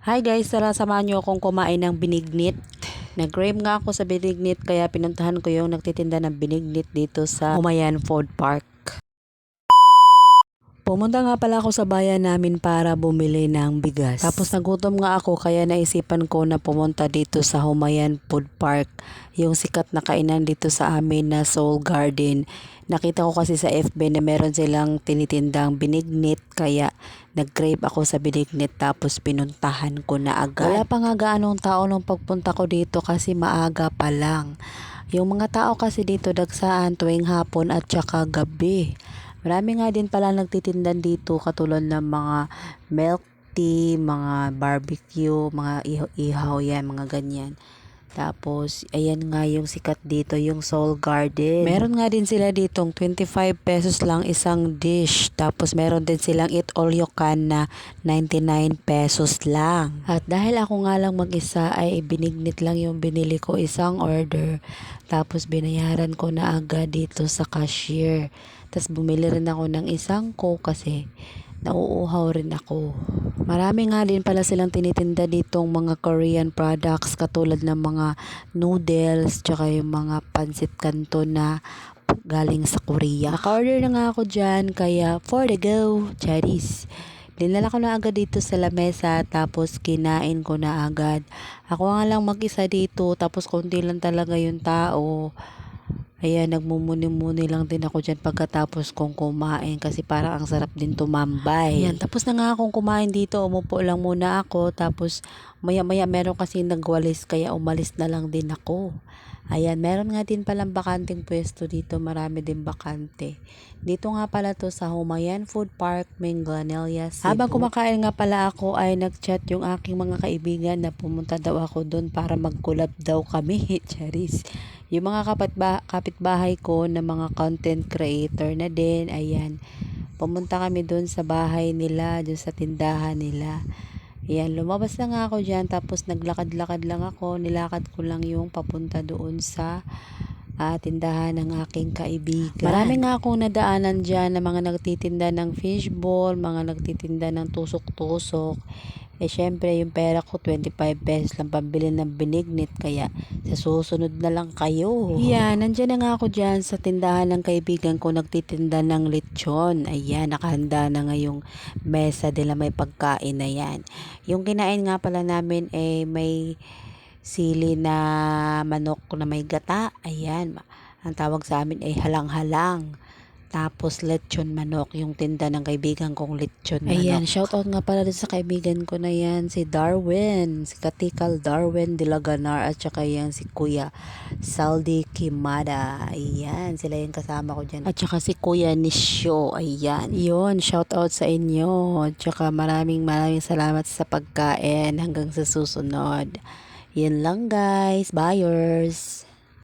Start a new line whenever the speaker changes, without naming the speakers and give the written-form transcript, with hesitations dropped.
Hi guys, tara samahan niyo akong kumain ng binignit. Nag-crave nga ako sa binignit kaya pinuntahan ko yung nagtitinda ng binignit dito sa Humayan Food Park. Pumunta nga pala ako sa bayan namin para bumili ng bigas. Tapos nagutom nga ako kaya naisipan ko na pumunta dito sa Humayan Food Park. Yung sikat na kainan dito sa amin na Soul Garden. Nakita ko kasi sa FB na meron silang tinitindang binignit kaya nag-crave ako sa binignit tapos pinuntahan ko na agad. Wala pa nga gaanong tao nung pagpunta ko dito kasi maaga pa lang. Yung mga tao kasi dito dagsaan tuwing hapon at saka gabi. Marami nga din pala nagtitindan dito katulad ng mga milk tea, mga barbecue, mga ihaw yan, mga ganyan. Tapos, ayan nga yung sikat dito, yung Soul Garden. Meron nga din sila ditong 25 pesos lang isang dish. Tapos, meron din silang eat all you can na 99 pesos lang. At dahil ako nga lang mag-isa ay binignit lang yung binili ko isang order. Tapos, binayaran ko na agad dito sa cashier. Tapos, bumili rin ako ng isang coke kasi nauuhaw rin ako. Marami nga din pala silang tinitinda ditong mga Korean products katulad ng mga noodles tsaka yung mga pancit canton na galing sa Korea. Naka-order na nga ako dyan kaya for the go, charis. Dinala ko na agad dito sa lamesa tapos kinain ko na agad. Ako nga lang mag-isa dito tapos konti lang talaga yung tao. Ayan, nagmumuni-muni lang din ako dyan pagkatapos kong kumain kasi parang ang sarap din tumambay. Ayan, tapos na nga akong kumain dito, umupo lang muna ako tapos maya-maya meron kasi nagwalis kaya umalis na lang din ako. Ayan, meron nga din palang bakanting pwesto dito, marami din bakante. Dito nga pala to sa Humayan Food Park, Minglanilla, Cebu. Habang kumakain nga pala ako ay nagchat yung aking mga kaibigan na pumunta daw ako doon para mag-collab daw kami, charis. Yung mga kapitbahay ko na mga content creator na din, ayan, pumunta kami doon sa bahay nila, doon sa tindahan nila. Ayan, lumabas na nga ako dyan, tapos naglakad-lakad lang ako, nilakad ko lang yung papunta doon sa tindahan ng aking kaibigan. Marami nga akong nadaanan dyan na mga nagtitinda ng fishball, mga nagtitinda ng tusok-tusok. Syempre yung pera ko 25 pesos lang pambili ng binignit kaya sa susunod na lang kayo. Yan, nandyan na nga ako dyan sa tindahan ng kaibigan ko nagtitinda ng lechon. Ayan, nakahanda na nga yung mesa nila, may pagkain na yan. Yung kinain nga pala namin may sili na manok na may gata. Ayan, ang tawag sa amin ay halang-halang. Tapos lechon manok, yung tinda ng kaibigan kong lechon manok. Ayan, shoutout nga pala din sa kaibigan ko na yan, si Darwin, si Katikal Darwin Dilaganar at saka yan si Kuya Saldi Kimada. Ayan, sila yung kasama ko dyan. At saka si Kuya Nisyo, ayan. Yun, shoutout sa inyo. At saka maraming salamat sa pagkain hanggang sa susunod. Yan lang guys, buyers.